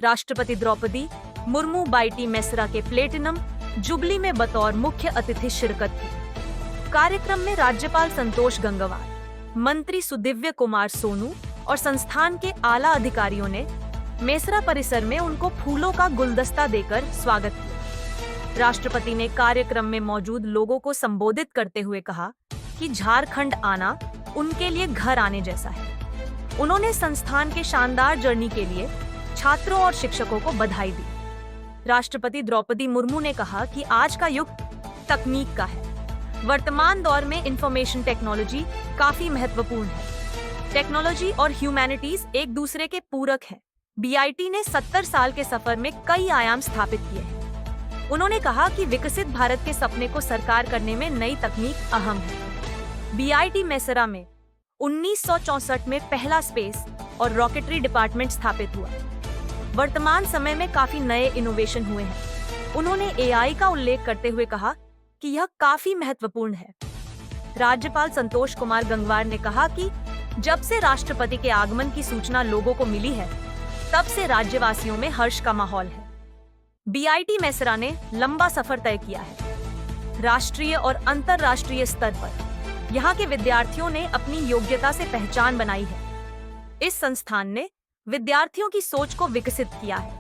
राष्ट्रपति द्रौपदी मुर्मू बाईटी मेसरा के platinum jubilee में बतौर मुख्य अतिथि शिरकत की। कार्यक्रम में राज्यपाल संतोष गंगवार, मंत्री सुदिव्य कुमार सोनू और संस्थान के आला अधिकारियों ने मेसरा परिसर में उनको फूलों का गुलदस्ता देकर स्वागत किया। राष्ट्रपति ने कार्यक्रम में मौजूद लोगों को संबोधित करते हुए कहा कि झारखंड आना उनके लिए घर आने जैसा है। उन्होंने संस्थान के शानदार जर्नी के लिए छात्रों और शिक्षकों को बधाई दी। राष्ट्रपति द्रौपदी मुर्मू ने कहा कि आज का युग तकनीक का है। वर्तमान दौर में इंफॉर्मेशन टेक्नोलॉजी काफी महत्वपूर्ण है। टेक्नोलॉजी और ह्यूमैनिटीज एक दूसरे के पूरक हैं। बीआईटी ने 70 साल के सफर में कई आयाम स्थापित किए हैं। उन्होंने कहा कि विकसित भारत के सपने को साकार करने में नई तकनीक अहम है। बीआईटी मेसरा में 1964 में पहला स्पेस और रॉकेटरी डिपार्टमेंट स्थापित हुआ। वर्तमान समय में काफी नए इनोवेशन हुए हैं। उन्होंने एआई का उल्लेख करते हुए कहा कि यह काफी महत्वपूर्ण है। राज्यपाल संतोष कुमार गंगवार ने कहा कि जब से राष्ट्रपति के आगमन की सूचना लोगों को मिली है, तब से राज्यवासियों में हर्ष का माहौल है। बीआईटी मेसरा ने लंबा सफर तय किया है। राष्ट्रीय और अंतर्राष्ट्रीय स्तर पर यहाँ के विद्यार्थियों ने अपनी योग्यता से पहचान बनाई है। इस संस्थान ने विद्यार्थियों की सोच को विकसित किया है।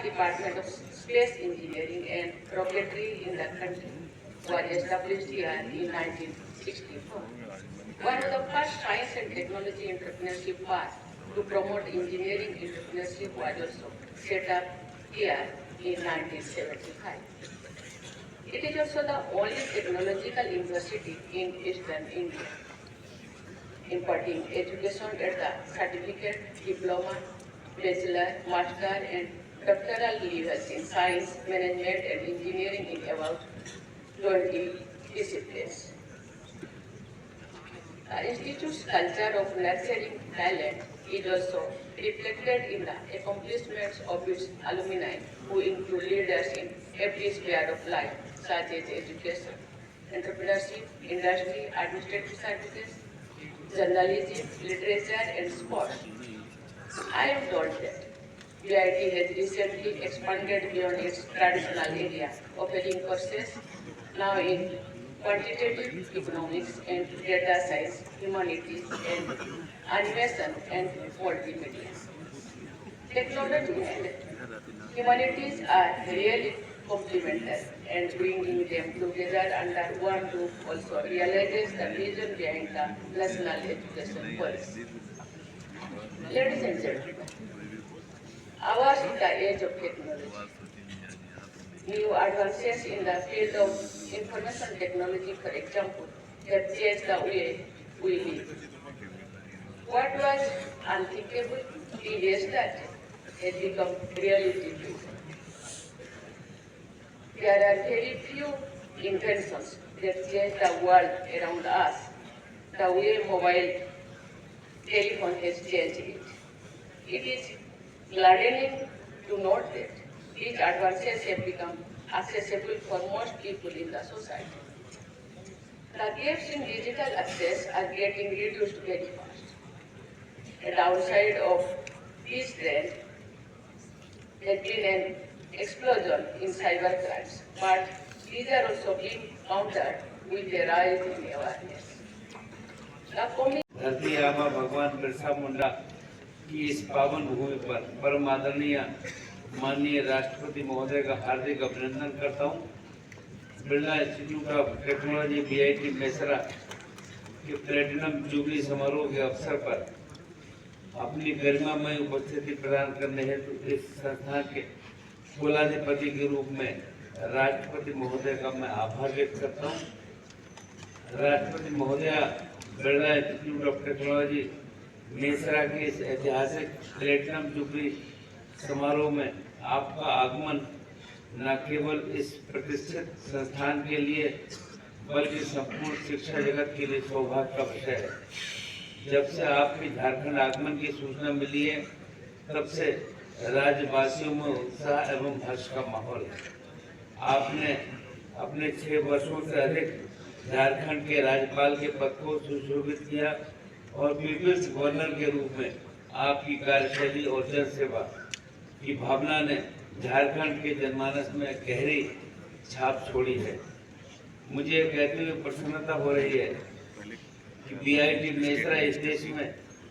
Department of Space Engineering and Rocketry in the country was established here in 1964. One of the first science and technology entrepreneurship paths to promote engineering entrepreneurship was also set up here in 1975. It is also the only technological university in Eastern India, imparting education at the certificate, diploma, bachelor, master and doctoral levels in science, management and engineering in about 20 disciplines. The institute's culture of nurturing talent is also reflected in the accomplishments of its alumni, who include leaders in every sphere of life, such as education, entrepreneurship, industry, administrative services, journalism, literature and sports. I am told that BIT has recently expanded beyond its traditional area, offering courses now in quantitative economics and data science, humanities and animation and multimedia. Technology and humanities are really complementary, and bringing them together under one roof also realizes the vision behind the national education policy. Ladies and gentlemen, ours is the age of technology. New advances in the field of information technology, for example, have changed the way we live. What was unthinkable 3 years back has become reality today. There are very few inventions that change the world around us the way mobile telephone has changed it. It is gladdening to note that these advances have become accessible for most people in the society. The gaps in digital access are getting reduced very fast. The downside of this trend has been an explosion in cybercrimes, but these are also being countered with a rise in awareness. धरती आबा भगवान बिरसा मुंडा की इस पावन भूमि पर परम आदरणीय माननीय राष्ट्रपति महोदय का हार्दिक अभिनंदन करता हूँ। Birla institute of technology BIT Mesra के प्लेटिनम जुबली समारोह के अवसर पर अपनी गरिमामय उपस्थिति प्रदान करने हेतु इस संस्थान के कुलाधिपति के रूप में राष्ट्रपति महोदय का मैं आभार व्यक्त करता हूँ। राष्ट्रपति महोदय Birla institute of technology Mesra के इस ऐतिहासिक प्लेटिनम जुबली समारोह में आपका आगमन न केवल इस प्रतिष्ठित संस्थान के लिए बल्कि संपूर्ण शिक्षा जगत के लिए सौभाग्य का विषय है। जब से आपके झारखंड आगमन की सूचना मिली है, तब से राज्यवासियों में उत्साह एवं हर्ष का माहौल है। आपने अपने 6 वर्षों से अधिक झारखंड के राज्यपाल के पद को सुशोभित किया और पीपल्स गवर्नर के रूप में आपकी कार्यशैली और जनसेवा की भावना ने झारखंड के जनमानस में गहरी छाप छोड़ी है। मुझे कहते हुए प्रसन्नता हो रही है कि बीआईटी मेसरा इस देश में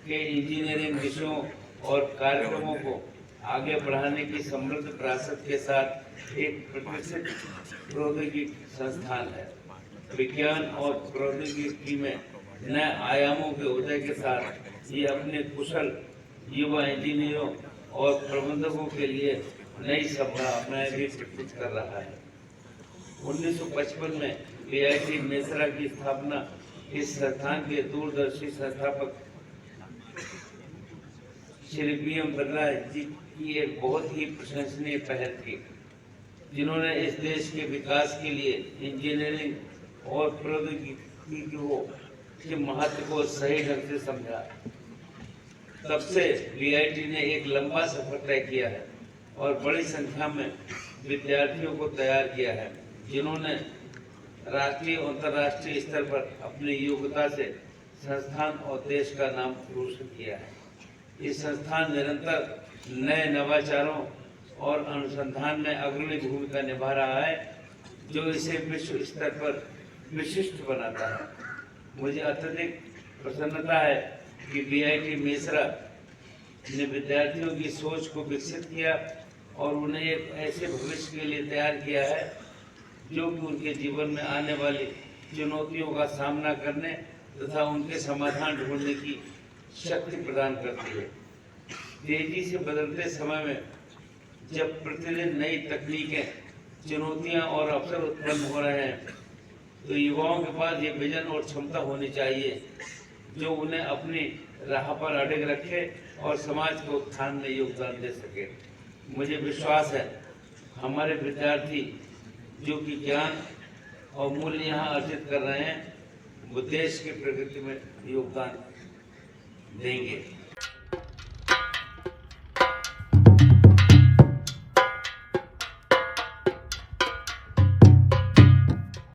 के इंजीनियरिंग विषयों और कार्यक्रमों को आगे बढ़ाने की समृद्ध विरासत के साथ एक प्रतिष्ठित प्रौद्योगिकी संस्थान है। विज्ञान और प्रौद्योगिकी में नए आयामों के उदय के साथ ये अपने कुशल युवा इंजीनियरों और प्रबंधकों के लिए नई संभावनाएं भी प्रस्तुत कर रहा है। 1955 में बीआईटी मेसरा की स्थापना इस संस्थान के दूरदर्शी संस्थापक श्री बीएम बिरला जी की एक बहुत ही प्रशंसनीय पहल थी, जिन्होंने इस देश के विकास के लिए इंजीनियरिंग और प्रौद्योगिकी के महत्व को सही ढंग से समझा। तब से बीआईटी ने एक लंबा सफर तय किया है और बड़ी संख्या में विद्यार्थियों को तैयार किया है, जिन्होंने राष्ट्रीय और अंतर्राष्ट्रीय स्तर पर अपनी योग्यता से संस्थान और देश का नाम रोशन किया है। इस संस्थान निरंतर नए नवाचारों और अनुसंधान में अग्रणी भूमिका निभा रहा है, जो इसे विश्व स्तर पर विशिष्ट बनाता है। मुझे अत्यधिक प्रसन्नता है कि बीआईटी मेसरा ने विद्यार्थियों की सोच को विकसित किया और उन्हें एक ऐसे भविष्य के लिए तैयार किया है जो कि उनके जीवन में आने वाली चुनौतियों का सामना करने तथा उनके समाधान ढूंढने की शक्ति प्रदान करती है। तेजी से बदलते समय में जब प्रतिदिन नई तकनीकें, चुनौतियां और अवसर उत्पन्न हो रहे हैं, तो युवाओं के पास ये विजन और क्षमता होनी चाहिए जो उन्हें अपनी राह पर अडिग रखे और समाज के उत्थान में योगदान दे सके। मुझे विश्वास है हमारे विद्यार्थी जो कि ज्ञान और मूल्य यहाँ अर्जित कर रहे हैं, वो देश की प्रगति में योगदान देंगे।